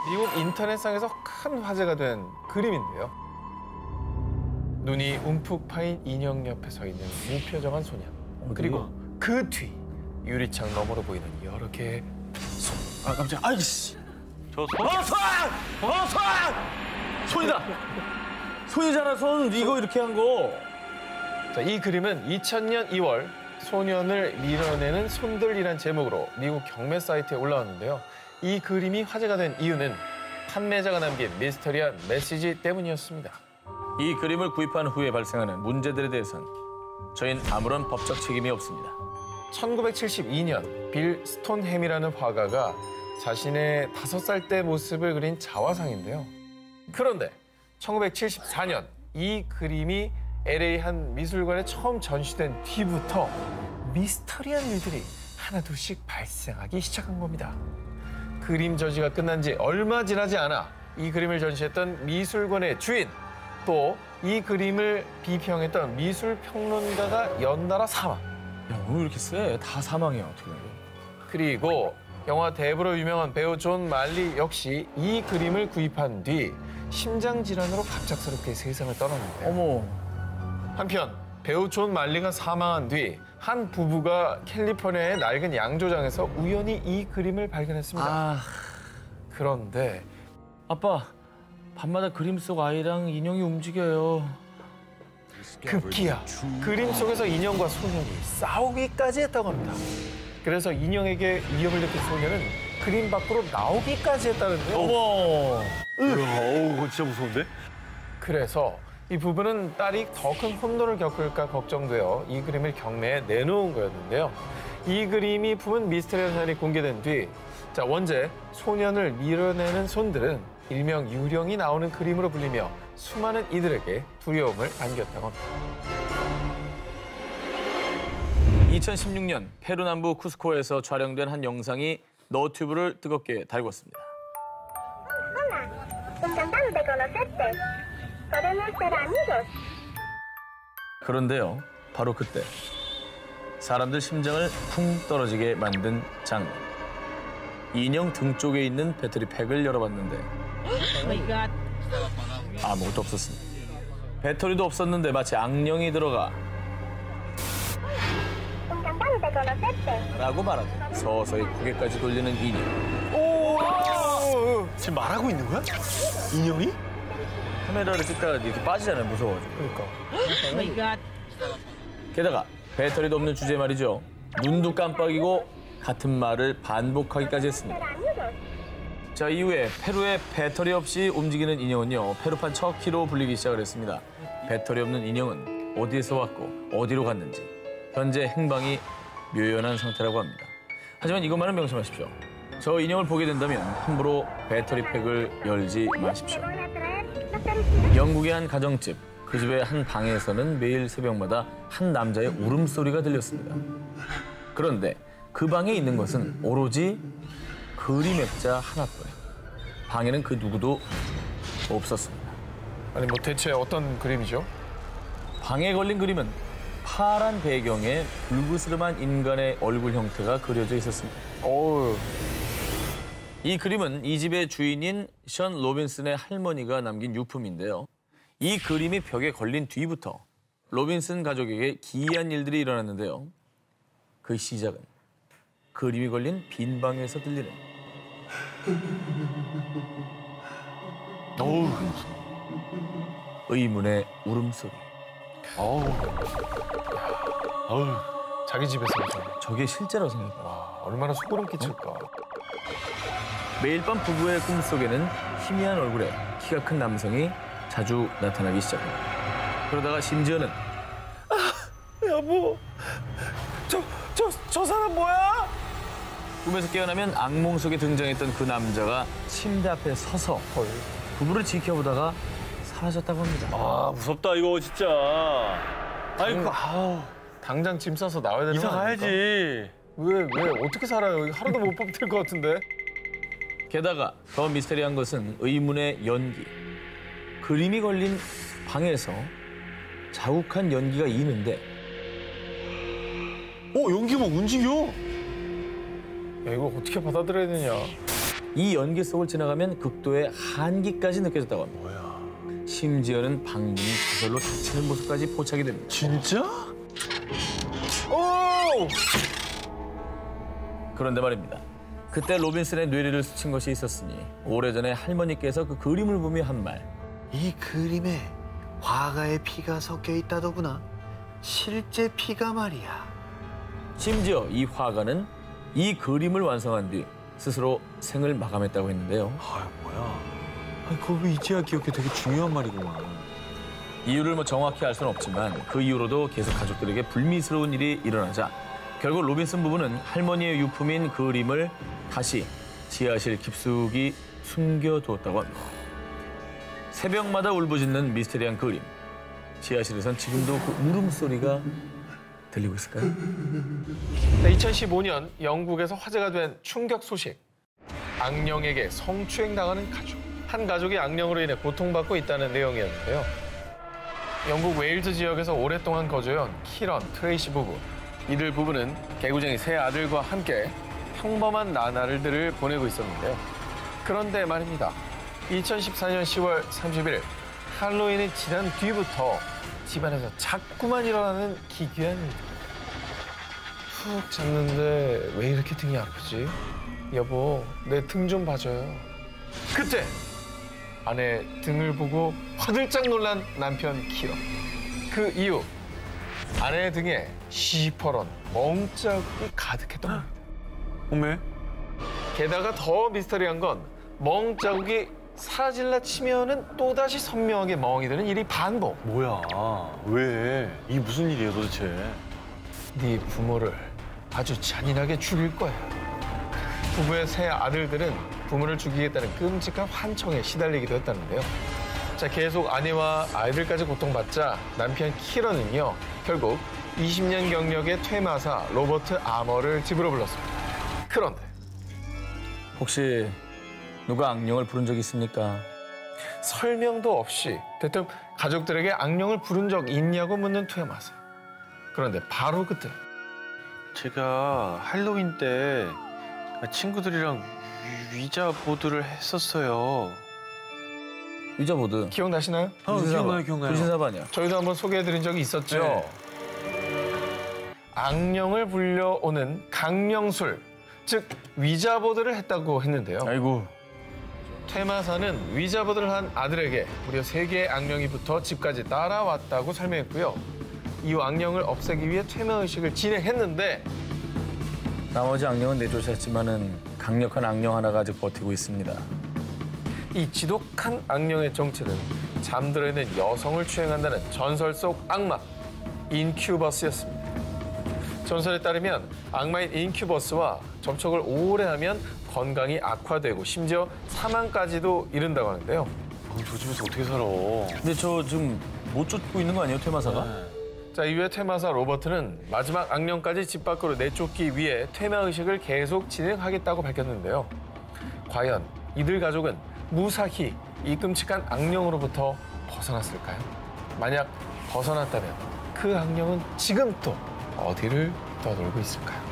미국 인터넷상에서 큰 화제가 된 그림인데요. 눈이 움푹 파인 인형 옆에 서 있는 무표정한 소년. 그리고 그 뒤 유리창 너머로 보이는 여러 개의 손. 아 깜짝이야. 아이씨. 저 손. 손! 손이다. 손이잖아 손. 이거 이렇게 한 거. 자, 이 그림은 2000년 2월 소년을 밀어내는 손들이란 제목으로 미국 경매 사이트에 올라왔는데요. 이 그림이 화제가 된 이유는 판매자가 남긴 미스터리한 메시지 때문이었습니다. 이 그림을 구입한 후에 발생하는 문제들에 대해선 저희는 아무런 법적 책임이 없습니다. 1972년 빌 스톤햄이라는 화가가 자신의 5살 때 모습을 그린 자화상인데요. 그런데 1974년 이 그림이 LA 한 미술관에 처음 전시된 뒤부터 미스터리한 일들이 하나둘씩 발생하기 시작한 겁니다. 그림 전시가 끝난 지 얼마 지나지 않아 이 그림을 전시했던 미술관의 주인, 또 이 그림을 비평했던 미술평론가가 연달아 사망. 야 오늘 이렇게 세? 다 사망이야 어떻게. 그리고 영화 대부로 유명한 배우 존 말리 역시 이 그림을 구입한 뒤 심장 질환으로 갑작스럽게 세상을 떠났는데요. 어머. 한편 배우 존 말리가 사망한 뒤 한 부부가 캘리포니아의 낡은 양조장에서 우연히 이 그림을 발견했습니다. 그런데 아빠, 밤마다 그림 속 아이랑 인형이 움직여요. 급기야 그림 속에서 인형과 소년이 싸우기까지 했다고 합니다. 그래서 인형에게 위협을 느낀 소년은 그림 밖으로 나오기까지 했다는데요. 어머. 어우, 진짜 무서운데? 그래서 이 부부는 딸이 더 큰 혼돈을 겪을까 걱정되어 이 그림을 경매에 내놓은 거였는데요. 이 그림이 품은 미스터리한 사연이 공개된 뒤 원제 소년을 밀어내는 손들은 일명 유령이 나오는 그림으로 불리며 수많은 이들에게 두려움을 안겼다고 합니다. 2016년 페루 남부 쿠스코에서 촬영된 한 영상이 너튜브를 뜨겁게 달궜습니다. 그런데요, 바로 그때 사람들 심장을 쿵 떨어지게 만든 장면. 인형 등 쪽에 있는 배터리 팩을 열어봤는데 아무것도 없었습니다. 배터리도 없었는데 마치 악령이 들어가 라고 말하듯 서서히 고개까지 돌리는 인형. 지금 말하고 있는 거야? 인형이? 카메라를 찍다가 이렇게 빠지잖아요, 무서워가지고. 그러니까. 게다가 배터리도 없는 주제 말이죠. 눈도 깜빡이고 같은 말을 반복하기까지 했습니다. 자, 이후에 페루의 배터리 없이 움직이는 인형은요, 페루판 척키로 불리기 시작을 했습니다. 배터리 없는 인형은 어디에서 왔고 어디로 갔는지 현재 행방이 묘연한 상태라고 합니다. 하지만 이것만은 명심하십시오. 저 인형을 보게 된다면 함부로 배터리 팩을 열지 마십시오. 영국의 한 가정집, 그 집의 한 방에서는 매일 새벽마다 한 남자의 울음소리가 들렸습니다. 그런데 그 방에 있는 것은 오로지 그림 액자 하나뿐. 방에는 그 누구도 없었습니다. 아니 대체 어떤 그림이죠? 방에 걸린 그림은 파란 배경에 불그스름한 인간의 얼굴 형태가 그려져 있었습니다. 어우. 이 그림은 이 집의 주인인 션 로빈슨의 할머니가 남긴 유품인데요. 이 그림이 벽에 걸린 뒤부터 로빈슨 가족에게 기이한 일들이 일어났는데요. 그 시작은 그림이 걸린 빈 방에서 들리는 의문의 울음소리. 자기 집에서 저게 실제라고 생각해요. 와, 얼마나 소름 끼칠까. 매일 밤 부부의 꿈속에는 희미한 얼굴에 키가 큰 남성이 자주 나타나기 시작합니다. 그러다가 심지어는 여보, 저 사람 뭐야? 꿈에서 깨어나면 악몽 속에 등장했던 그 남자가 침대 앞에 서서 부부를 지켜보다가 사라졌다고 합니다. 아, 무섭다, 이거 진짜. 아이고, 당장 짐 싸서 나와야 되는 거 이사 아닙니까? 가야지. 왜 어떻게 살아요? 하루도 못 버틸 것 같은데. 게다가 더 미스터리한 것은 의문의 연기. 그림이 걸린 방에서 자욱한 연기가 이는데 연기 막 움직여. 야, 이거 어떻게 받아들여야 되냐. 이 연기 속을 지나가면 극도의 한기까지 느껴졌다고 합니다. 뭐야? 심지어는 방문이 저절로 닫히는 모습까지 포착이 됩니다. 진짜? 오! 그런데 말입니다. 그때 로빈슨의 뇌리를 스친 것이 있었으니 오래전에 할머니께서 그 그림을 보며 한 말. 이 그림에 화가의 피가 섞여 있다더구나. 실제 피가 말이야. 심지어 이 화가는 이 그림을 완성한 뒤 스스로 생을 마감했다고 했는데요. 아, 뭐야? 아니, 그걸 왜 이제야 기억해? 되게 중요한 말이구만. 이유를 뭐 정확히 알 수는 없지만 그 이후로도 계속 가족들에게 불미스러운 일이 일어나자 결국 로빈슨 부부는 할머니의 유품인 그림을 다시 지하실 깊숙이 숨겨두었다고 합니다. 새벽마다 울부짖는 미스테리한 그림. 지하실에선 지금도 그 울음소리가 들리고 있을까요? 2015년 영국에서 화제가 된 충격 소식. 악령에게 성추행당하는 가족. 한 가족이 악령으로 인해 고통받고 있다는 내용이었는데요. 영국 웨일즈 지역에서 오랫동안 거주해온 키런, 트레이시 부부. 이들 부부는 개구쟁이 세 아들과 함께 평범한 나날들을 보내고 있었는데요. 그런데 말입니다. 2014년 10월 30일 할로윈이 지난 뒤부터 집안에서 자꾸만 일어나는 기괴한 일들. 푹 잤는데 왜 이렇게 등이 아프지? 여보, 내 등 좀 봐줘요. 그때 아내 등을 보고 화들짝 놀란 남편 키런. 그 이후 아내의 등에 시퍼런 멍자국이 가득했던 겁니다. 어메? 게다가 더 미스터리한 건 멍자국이 사라질라 치면은 또다시 선명하게 멍이 되는 일이 반복. 뭐야? 왜? 이게 무슨 일이에요, 도대체? 네 부모를 아주 잔인하게 죽일 거야. 부부의 세 아들들은 부모를 죽이겠다는 끔찍한 환청에 시달리기도 했다는데요. 자, 계속 아내와 아이들까지 고통받자 남편 키런은요, 결국 20년 경력의 퇴마사 로버트 아머를 집으로 불렀습니다. 그런데 혹시 누가 악령을 부른 적 있습니까? 설명도 없이 대뜸 가족들에게 악령을 부른 적 있냐고 묻는 퇴마사. 그런데 바로 그때 제가 할로윈 때 친구들이랑 위자 보드를 했었어요. 위자보드. 기억나시나요? 기억나요. 불신사바 아니야? 저희도 한번 소개해드린 적이 있었죠. 네. 악령을 불려오는 강령술, 즉 위자보드를 했다고 했는데요. 아이고. 퇴마사는 위자보드를 한 아들에게 무려 3개의 악령이 붙어 집까지 따라왔다고 설명했고요. 이후 악령을 없애기 위해 퇴마의식을 진행했는데 나머지 악령은 내쫓았지만은 강력한 악령 하나가 아직 버티고 있습니다. 이 지독한 악령의 정체는 잠들어 있는 여성을 추행한다는 전설 속 악마 인큐버스였습니다. 전설에 따르면 악마인 인큐버스와 접촉을 오래 하면 건강이 악화되고 심지어 사망까지도 이른다고 하는데요. 저 집에서 어떻게 살아? 근데 저 지금 못 쫓고 있는 거 아니에요, 퇴마사가? 자, 이후에 퇴마사 로버트는 마지막 악령까지 집 밖으로 내쫓기 위해 퇴마의식을 계속 진행하겠다고 밝혔는데요. 과연 이들 가족은 무사히 이 끔찍한 악령으로부터 벗어났을까요? 만약 벗어났다면 그 악령은 지금 또 어디를 떠돌고 있을까요?